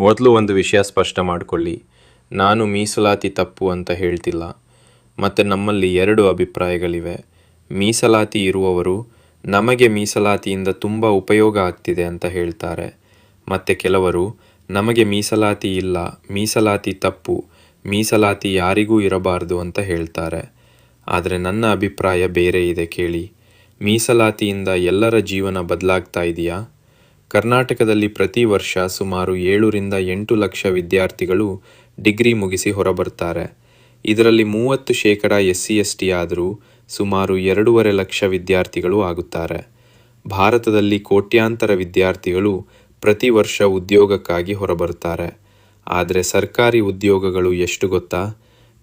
ಮೊದಲು ಒಂದು ವಿಷಯ ಸ್ಪಷ್ಟ ಮಾಡಿಕೊಳ್ಳಿ, ನಾನು ಮೀಸಲಾತಿ ತಪ್ಪು ಅಂತ ಹೇಳ್ತಿಲ್ಲ. ಮತ್ತು ನಮ್ಮಲ್ಲಿ ಎರಡು ಅಭಿಪ್ರಾಯಗಳಿವೆ. ಮೀಸಲಾತಿ ಇರುವವರು ನಮಗೆ ಮೀಸಲಾತಿಯಿಂದ ತುಂಬ ಉಪಯೋಗ ಆಗ್ತಿದೆ ಅಂತ ಹೇಳ್ತಾರೆ. ಮತ್ತು ಕೆಲವರು ನಮಗೆ ಮೀಸಲಾತಿ ಇಲ್ಲ, ಮೀಸಲಾತಿ ತಪ್ಪು, ಮೀಸಲಾತಿ ಯಾರಿಗೂ ಇರಬಾರ್ದು ಅಂತ ಹೇಳ್ತಾರೆ. ಆದರೆ ನನ್ನ ಅಭಿಪ್ರಾಯ ಬೇರೆ ಇದೆ ಕೇಳಿ. ಮೀಸಲಾತಿಯಿಂದ ಎಲ್ಲರ ಜೀವನ ಬದಲಾಗ್ತಾ ಇದೆಯಾ? ಕರ್ನಾಟಕದಲ್ಲಿ ಪ್ರತಿ ವರ್ಷ ಸುಮಾರು 7ರಿಂದ 8 ಲಕ್ಷ ವಿದ್ಯಾರ್ಥಿಗಳು ಡಿಗ್ರಿ ಮುಗಿಸಿ ಹೊರಬರ್ತಾರೆ. ಇದರಲ್ಲಿ 30% SC/ST ಆದರೂ ಸುಮಾರು 2.5 ಲಕ್ಷ ವಿದ್ಯಾರ್ಥಿಗಳು ಆಗುತ್ತಾರೆ. ಭಾರತದಲ್ಲಿ ಕೋಟ್ಯಾಂತರ ವಿದ್ಯಾರ್ಥಿಗಳು ಪ್ರತಿ ವರ್ಷ ಉದ್ಯೋಗಕ್ಕಾಗಿ ಹೊರಬರ್ತಾರೆ. ಆದರೆ ಸರ್ಕಾರಿ ಉದ್ಯೋಗಗಳು ಎಷ್ಟು ಗೊತ್ತಾ?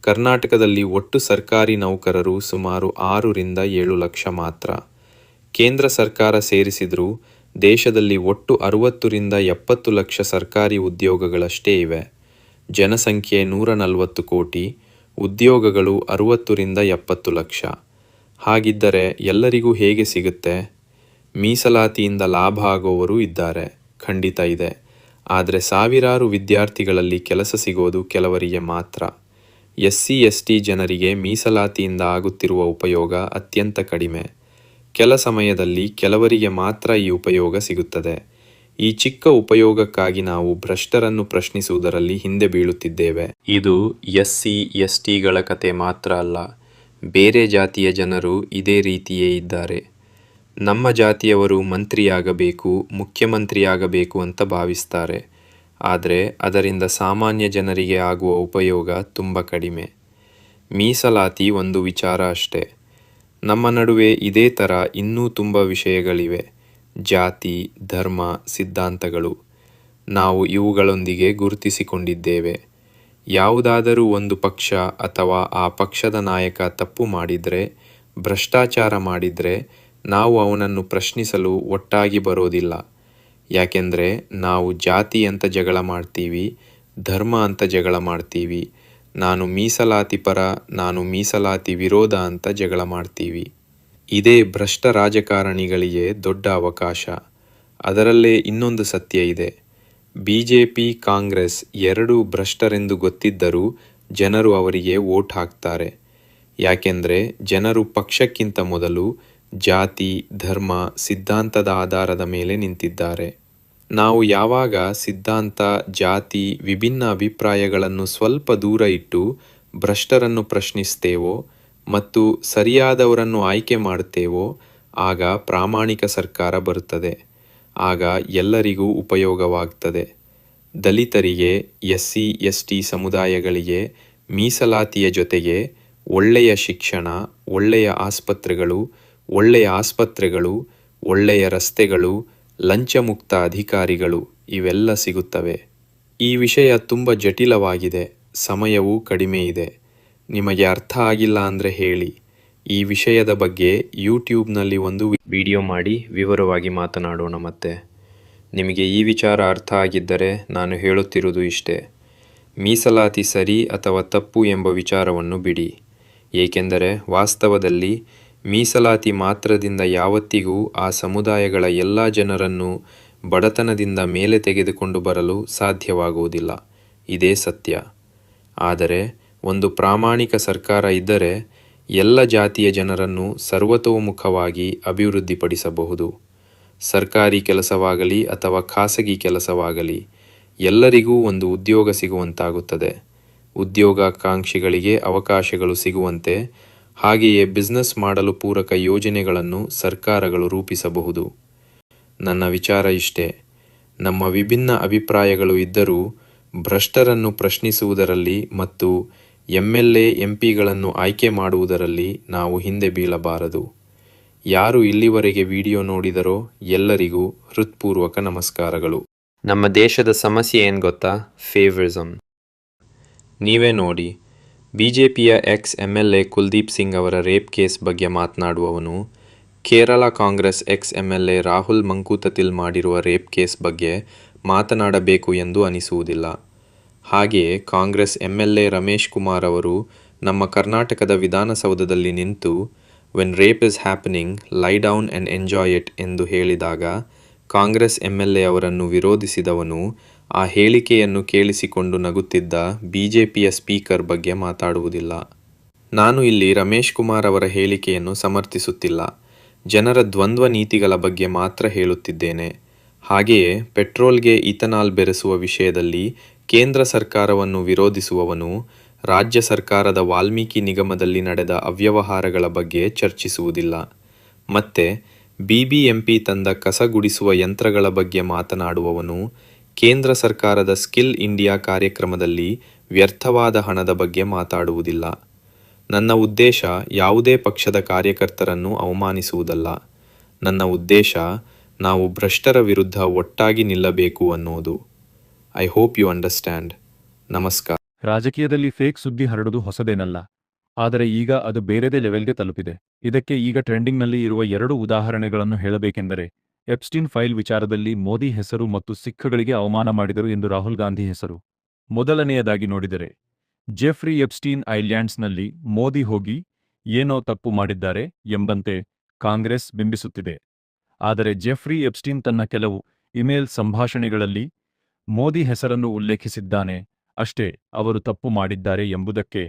ಕರ್ನಾಟಕದಲ್ಲಿ ಒಟ್ಟು ಸರ್ಕಾರಿ ನೌಕರರು ಸುಮಾರು 6ರಿಂದ 7 ಲಕ್ಷ ಮಾತ್ರ. ಕೇಂದ್ರ ಸರ್ಕಾರ ಸೇರಿಸಿದರೂ ದೇಶದಲ್ಲಿ ಒಟ್ಟು 60ರಿಂದ 70 ಲಕ್ಷ ಸರ್ಕಾರಿ ಉದ್ಯೋಗಗಳಷ್ಟೇ ಇವೆ. ಜನಸಂಖ್ಯೆ 140 ಕೋಟಿ, ಉದ್ಯೋಗಗಳು 60ರಿಂದ 70 ಲಕ್ಷ. ಹಾಗಿದ್ದರೆ ಎಲ್ಲರಿಗೂ ಹೇಗೆ ಸಿಗುತ್ತೆ? ಮೀಸಲಾತಿಯಿಂದ ಲಾಭ ಆಗೋವರು ಇದ್ದಾರೆ, ಖಂಡಿತ ಇದೆ. ಆದರೆ ಸಾವಿರಾರು ವಿದ್ಯಾರ್ಥಿಗಳಲ್ಲಿ ಕೆಲಸ ಸಿಗೋದು ಕೆಲವರಿಗೆ ಮಾತ್ರ. SC/ST ಜನರಿಗೆ ಮೀಸಲಾತಿಯಿಂದ ಆಗುತ್ತಿರುವ ಉಪಯೋಗ ಅತ್ಯಂತ ಕಡಿಮೆ. ಕೆಲ ಸಮಯದಲ್ಲಿ ಕೆಲವರಿಗೆ ಮಾತ್ರ ಈ ಉಪಯೋಗ ಸಿಗುತ್ತದೆ. ಈ ಚಿಕ್ಕ ಉಪಯೋಗಕ್ಕಾಗಿ ನಾವು ಭ್ರಷ್ಟರನ್ನು ಪ್ರಶ್ನಿಸುವುದರಲ್ಲಿ ಹಿಂದೆ ಬೀಳುತ್ತಿದ್ದೇವೆ. ಇದು SC/STಗಳ ಕತೆ ಮಾತ್ರ ಅಲ್ಲ, ಬೇರೆ ಜಾತಿಯ ಜನರು ಇದೇ ರೀತಿಯೇ ಇದ್ದಾರೆ. ನಮ್ಮ ಜಾತಿಯವರು ಮಂತ್ರಿಯಾಗಬೇಕು, ಮುಖ್ಯಮಂತ್ರಿಯಾಗಬೇಕು ಅಂತ ಭಾವಿಸ್ತಾರೆ. ಆದರೆ ಅದರಿಂದ ಸಾಮಾನ್ಯ ಜನರಿಗೆ ಆಗುವ ಉಪಯೋಗ ತುಂಬ ಕಡಿಮೆ. ಮೀಸಲಾತಿ ಒಂದು ವಿಚಾರ ಅಷ್ಟೇ. ನಮ್ಮ ನಡುವೆ ಇದೇ ಥರ ಇನ್ನೂ ತುಂಬ ವಿಷಯಗಳಿವೆ. ಜಾತಿ, ಧರ್ಮ, ಸಿದ್ಧಾಂತಗಳು. ನಾವು ಇವುಗಳೊಂದಿಗೆ ಗುರುತಿಸಿಕೊಂಡಿದ್ದೇವೆ. ಯಾವುದಾದರೂ ಒಂದು ಪಕ್ಷ ಅಥವಾ ಆ ಪಕ್ಷದ ನಾಯಕ ತಪ್ಪು ಮಾಡಿದರೆ, ಭ್ರಷ್ಟಾಚಾರ ಮಾಡಿದರೆ ನಾವು ಅವನನ್ನು ಪ್ರಶ್ನಿಸಲು ಒಟ್ಟಾಗಿ ಬರೋದಿಲ್ಲ. ಯಾಕೆಂದರೆ ನಾವು ಜಾತಿ ಅಂತ ಜಗಳ ಮಾಡ್ತೀವಿ, ಧರ್ಮ ಅಂತ ಜಗಳ ಮಾಡ್ತೀವಿ, ನಾನು ಮೀಸಲಾತಿ ಪರ, ನಾನು ಮೀಸಲಾತಿ ವಿರೋಧ ಅಂತ ಜಗಳ ಮಾಡ್ತೀವಿ. ಇದೇ ಭ್ರಷ್ಟ ರಾಜಕಾರಣಿಗಳಿಗೆ ದೊಡ್ಡ ಅವಕಾಶ. ಅದರಲ್ಲೇ ಇನ್ನೊಂದು ಸತ್ಯ ಇದೆ. BJP, ಕಾಂಗ್ರೆಸ್ ಎರಡೂ ಭ್ರಷ್ಟರೆಂದು ಗೊತ್ತಿದ್ದರೂ ಜನರು ಅವರಿಗೆ ವೋಟ್ ಹಾಕ್ತಾರೆ. ಯಾಕೆಂದರೆ ಜನರು ಪಕ್ಷಕ್ಕಿಂತ ಮೊದಲು ಜಾತಿ, ಧರ್ಮ, ಸಿದ್ಧಾಂತದ ಆಧಾರದ ಮೇಲೆ ನಿಂತಿದ್ದಾರೆ. ನಾವು ಯಾವಾಗ ಸಿದ್ಧಾಂತ, ಜಾತಿ, ವಿಭಿನ್ನ ಅಭಿಪ್ರಾಯಗಳನ್ನು ಸ್ವಲ್ಪ ದೂರ ಇಟ್ಟು ಭ್ರಷ್ಟರನ್ನು ಪ್ರಶ್ನಿಸ್ತೇವೋ ಮತ್ತು ಸರಿಯಾದವರನ್ನು ಆಯ್ಕೆ ಮಾಡುತ್ತೇವೋ ಆಗ ಪ್ರಾಮಾಣಿಕ ಸರ್ಕಾರ ಬರುತ್ತದೆ. ಆಗ ಎಲ್ಲರಿಗೂ ಉಪಯೋಗವಾಗ್ತದೆ. ದಲಿತರಿಗೆ, SC/ST ಸಮುದಾಯಗಳಿಗೆ ಮೀಸಲಾತಿಯ ಜೊತೆಗೆ ಒಳ್ಳೆಯ ಶಿಕ್ಷಣ, ಒಳ್ಳೆಯ ಆಸ್ಪತ್ರೆಗಳು, ಒಳ್ಳೆಯ ರಸ್ತೆಗಳು, ಲಂಚಮುಕ್ತ ಅಧಿಕಾರಿಗಳು ಇವೆಲ್ಲ ಸಿಗುತ್ತವೆ. ಈ ವಿಷಯ ತುಂಬ ಜಟಿಲವಾಗಿದೆ, ಸಮಯವೂ ಕಡಿಮೆ ಇದೆ. ನಿಮಗೆ ಅರ್ಥ ಆಗಿಲ್ಲ ಅಂದರೆ ಹೇಳಿ. ಈ ವಿಷಯದ ಬಗ್ಗೆ ಯೂಟ್ಯೂಬ್ನಲ್ಲಿ ಒಂದು ವಿಡಿಯೋ ಮಾಡಿ ವಿವರವಾಗಿ ಮಾತನಾಡೋಣ. ಮತ್ತೆ ನಿಮಗೆ ಈ ವಿಚಾರ ಅರ್ಥ ಆಗಿದ್ದರೆ ನಾನು ಹೇಳುತ್ತಿರುವುದು ಇಷ್ಟೇ. ಮೀಸಲಾತಿ ಸರಿ ಅಥವಾ ತಪ್ಪು ಎಂಬ ವಿಚಾರವನ್ನು ಬಿಡಿ. ಏಕೆಂದರೆ ವಾಸ್ತವದಲ್ಲಿ ಮೀಸಲಾತಿ ಮಾತ್ರದಿಂದ ಯಾವತ್ತಿಗೂ ಆ ಸಮುದಾಯಗಳ ಎಲ್ಲ ಜನರನ್ನು ಬಡತನದಿಂದ ಮೇಲೆ ತೆಗೆದುಕೊಂಡು ಬರಲು ಸಾಧ್ಯವಾಗುವುದಿಲ್ಲ. ಇದೇ ಸತ್ಯ. ಆದರೆ ಒಂದು ಪ್ರಾಮಾಣಿಕ ಸರ್ಕಾರ ಇದ್ದರೆ ಎಲ್ಲ ಜಾತಿಯ ಜನರನ್ನು ಸರ್ವತೋಮುಖವಾಗಿ ಅಭಿವೃದ್ಧಿಪಡಿಸಬಹುದು. ಸರ್ಕಾರಿ ಕೆಲಸವಾಗಲಿ ಅಥವಾ ಖಾಸಗಿ ಕೆಲಸವಾಗಲಿ, ಎಲ್ಲರಿಗೂ ಒಂದು ಉದ್ಯೋಗ ಸಿಗುವಂತಾಗುತ್ತದೆ. ಉದ್ಯೋಗಾಕಾಂಕ್ಷಿಗಳಿಗೆ ಅವಕಾಶಗಳು ಸಿಗುವಂತೆ, ಹಾಗೆಯೇ ಬಿಸ್ನೆಸ್ ಮಾಡಲು ಪೂರಕ ಯೋಜನೆಗಳನ್ನು ಸರ್ಕಾರಗಳು ರೂಪಿಸಬಹುದು. ನನ್ನ ವಿಚಾರ ಇಷ್ಟೇ. ನಮ್ಮ ವಿಭಿನ್ನ ಅಭಿಪ್ರಾಯಗಳು ಇದ್ದರೂ ಭ್ರಷ್ಟರನ್ನು ಪ್ರಶ್ನಿಸುವುದರಲ್ಲಿ ಮತ್ತು MLA, MPಗಳನ್ನು ಆಯ್ಕೆ ಮಾಡುವುದರಲ್ಲಿ ನಾವು ಹಿಂದೆ ಬೀಳಬಾರದು. ಯಾರು ಇಲ್ಲಿವರೆಗೆ ವಿಡಿಯೋ ನೋಡಿದರೋ ಎಲ್ಲರಿಗೂ ಹೃತ್ಪೂರ್ವಕ ನಮಸ್ಕಾರಗಳು. ನಮ್ಮ ದೇಶದ ಸಮಸ್ಯೆ ಏನು ಗೊತ್ತಾ? ಫೇವರಿಸಮ್. ನೀವೇ ನೋಡಿ, BJPಯ ex-MLA ಕುಲ್ದೀಪ್ ಸಿಂಗ್ ಅವರ ರೇಪ್ ಕೇಸ್ ಬಗ್ಗೆ ಮಾತನಾಡುವವನು ಕೇರಳ ಕಾಂಗ್ರೆಸ್ ex-MLA ರಾಹುಲ್ ಮಂಕೂತತಿಲ್ ಮಾಡಿರುವ ರೇಪ್ ಕೇಸ್ ಬಗ್ಗೆ ಮಾತನಾಡಬೇಕು ಎಂದು ಅನಿಸುವುದಿಲ್ಲ. ಹಾಗೆಯೇ ಕಾಂಗ್ರೆಸ್ MLA ರಮೇಶ್ ಕುಮಾರ್ ಅವರು ನಮ್ಮ ಕರ್ನಾಟಕದ ವಿಧಾನಸೌಧದಲ್ಲಿ ನಿಂತು ವೆನ್ ರೇಪ್ ಇಸ್ ಹ್ಯಾಪನಿಂಗ್, ಲೈ ಡೌನ್ ಆ್ಯಂಡ್ ಎಂಜಾಯ್ ಇಟ್ ಎಂದು ಹೇಳಿದಾಗ ಕಾಂಗ್ರೆಸ್ MLA ಅವರನ್ನು ವಿರೋಧಿಸಿದವನು ಆ ಹೇಳಿಕೆಯನ್ನು ಕೇಳಿಸಿಕೊಂಡು ನಗುತ್ತಿದ್ದ ಬಿಜೆಪಿಯ ಸ್ಪೀಕರ್ ಬಗ್ಗೆ ಮಾತಾಡುವುದಿಲ್ಲ. ನಾನು ಇಲ್ಲಿ ರಮೇಶ್ ಕುಮಾರ್ ಅವರ ಹೇಳಿಕೆಯನ್ನು ಸಮರ್ಥಿಸುತ್ತಿಲ್ಲ. ಜನರ ದ್ವಂದ್ವ ನೀತಿಗಳ ಬಗ್ಗೆ ಮಾತ್ರ ಹೇಳುತ್ತಿದ್ದೇನೆ. ಹಾಗೆಯೇ ಪೆಟ್ರೋಲ್ಗೆ ಇಥನಾಲ್ ಬೆರೆಸುವ ವಿಷಯದಲ್ಲಿ ಕೇಂದ್ರ ಸರ್ಕಾರವನ್ನು ವಿರೋಧಿಸುವವನು ರಾಜ್ಯ ಸರ್ಕಾರದ ವಾಲ್ಮೀಕಿ ನಿಗಮದಲ್ಲಿ ನಡೆದ ಅವ್ಯವಹಾರಗಳ ಬಗ್ಗೆ ಚರ್ಚಿಸುವುದಿಲ್ಲ. ಮತ್ತೆ ಬಿಬಿಎಂಪಿ ತಂದ ಕಸ ಗುಡಿಸುವ ಯಂತ್ರಗಳ ಬಗ್ಗೆ ಮಾತನಾಡುವವನು ಕೇಂದ್ರ ಸರ್ಕಾರದ ಸ್ಕಿಲ್ ಇಂಡಿಯಾ ಕಾರ್ಯಕ್ರಮದಲ್ಲಿ ವ್ಯರ್ಥವಾದ ಹಣದ ಬಗ್ಗೆ ಮಾತಾಡುವುದಿಲ್ಲ. ನನ್ನ ಉದ್ದೇಶ ಯಾವುದೇ ಪಕ್ಷದ ಕಾರ್ಯಕರ್ತರನ್ನು ಅವಮಾನಿಸುವುದಲ್ಲ. ನನ್ನ ಉದ್ದೇಶ ನಾವು ಭ್ರಷ್ಟರ ವಿರುದ್ಧ ಒಟ್ಟಾಗಿ ನಿಲ್ಲಬೇಕು ಅನ್ನೋದು. I hope you understand. ನಮಸ್ಕಾರ. ರಾಜಕೀಯದಲ್ಲಿ ಫೇಕ್ ಸುದ್ದಿ ಹರಡುವುದು ಹೊಸದೇನಲ್ಲ. ಆದರೆ ಈಗ ಅದು ಬೇರೆದೇ ಲೆವೆಲ್ಗೆ ತಲುಪಿದೆ. ಇದಕ್ಕೆ ಈಗ ಟ್ರೆಂಡಿಂಗ್ನಲ್ಲಿ ಇರುವ 2 ಉದಾಹರಣೆಗಳನ್ನು ಹೇಳಬೇಕೆಂದರೆ, ಎಪ್ಸ್ಟೀನ್ ಫೈಲ್ ವಿಚಾರದಲ್ಲಿ ಮೋದಿ ಹೆಸರು ಮತ್ತು ಸಿಖ್ಗಳಿಗೆ ಅವಮಾನ ಮಾಡಿದರು ಎಂದು ರಾಹುಲ್ ಗಾಂಧಿ ಹೆಸರು. ಮೊದಲನೆಯದಾಗಿ ನೋಡಿದರೆ, ಜೆಫ್ರಿ ಎಪ್ಸ್ಟೀನ್ ಐಲ್ಯಾಂಡ್ಸ್ನಲ್ಲಿ ಮೋದಿ ಹೋಗಿ ಏನೋ ತಪ್ಪು ಮಾಡಿದ್ದಾರೆ ಎಂಬಂತೆ ಕಾಂಗ್ರೆಸ್ ಬಿಂಬಿಸುತ್ತಿದೆ. ಆದರೆ ಜೆಫ್ರಿ ಎಪ್ಸ್ಟೀನ್ ತನ್ನ ಕೆಲವು ಇಮೇಲ್ ಸಂಭಾಷಣೆಗಳಲ್ಲಿ ಮೋದಿ ಹೆಸರನ್ನು ಉಲ್ಲೇಖಿಸಿದ್ದಾನೆ ಅಷ್ಟೇ. ಅವರು ತಪ್ಪು ಮಾಡಿದ್ದಾರೆ ಎಂಬುದಕ್ಕೆ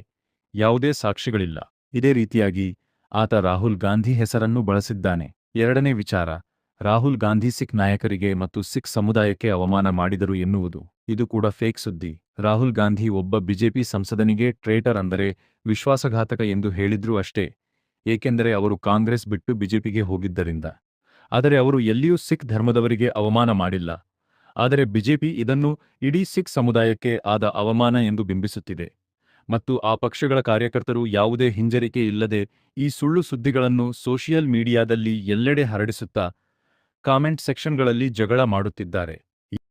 ಯಾವುದೇ ಸಾಕ್ಷಿಗಳಿಲ್ಲ. ಇದೇ ರೀತಿಯಾಗಿ ಆತ ರಾಹುಲ್ ಗಾಂಧಿ ಹೆಸರನ್ನು ಬಳಸಿದ್ದಾನೆ. ಎರಡನೇ ವಿಚಾರ, ರಾಹುಲ್ ಗಾಂಧಿ ಸಿಖ್ ನಾಯಕರಿಗೆ ಮತ್ತು ಸಿಖ್ ಸಮುದಾಯಕ್ಕೆ ಅವಮಾನ ಮಾಡಿದರು ಎನ್ನುವುದು. ಇದು ಕೂಡ ಫೇಕ್ ಸುದ್ದಿ. ರಾಹುಲ್ ಗಾಂಧಿ ಒಬ್ಬ ಬಿಜೆಪಿ ಸಂಸದನಿಗೆ ಟ್ರೇಟರ್ ಅಂದರೆ ವಿಶ್ವಾಸಘಾತಕ ಎಂದು ಹೇಳಿದ್ರು ಅಷ್ಟೇ, ಏಕೆಂದರೆ ಅವರು ಕಾಂಗ್ರೆಸ್ ಬಿಟ್ಟು ಬಿಜೆಪಿಗೆ ಹೋಗಿದ್ದರಿಂದ. ಆದರೆ ಅವರು ಎಲ್ಲಿಯೂ ಸಿಖ್ ಧರ್ಮದವರಿಗೆ ಅವಮಾನ ಮಾಡಿಲ್ಲ. ಆದರೆ ಬಿಜೆಪಿ ಇದನ್ನು ಇಡೀ ಸಿಖ್ ಸಮುದಾಯಕ್ಕೆ ಆದ ಅವಮಾನ ಎಂದು ಬಿಂಬಿಸುತ್ತಿದೆ ಮತ್ತು ಆ ಪಕ್ಷಗಳ ಕಾರ್ಯಕರ್ತರು ಯಾವುದೇ ಹಿಂಜರಿಕೆ ಇಲ್ಲದೆ ಈ ಸುಳ್ಳು ಸುದ್ದಿಗಳನ್ನು ಸೋಷಿಯಲ್ ಮೀಡಿಯಾದಲ್ಲಿ ಎಲ್ಲೆಡೆ ಹರಡಿಸುತ್ತಾ ಕಾಮೆಂಟ್ ಸೆಕ್ಷನ್ಗಳಲ್ಲಿ ಜಗಳ ಮಾಡುತ್ತಿದ್ದಾರೆ.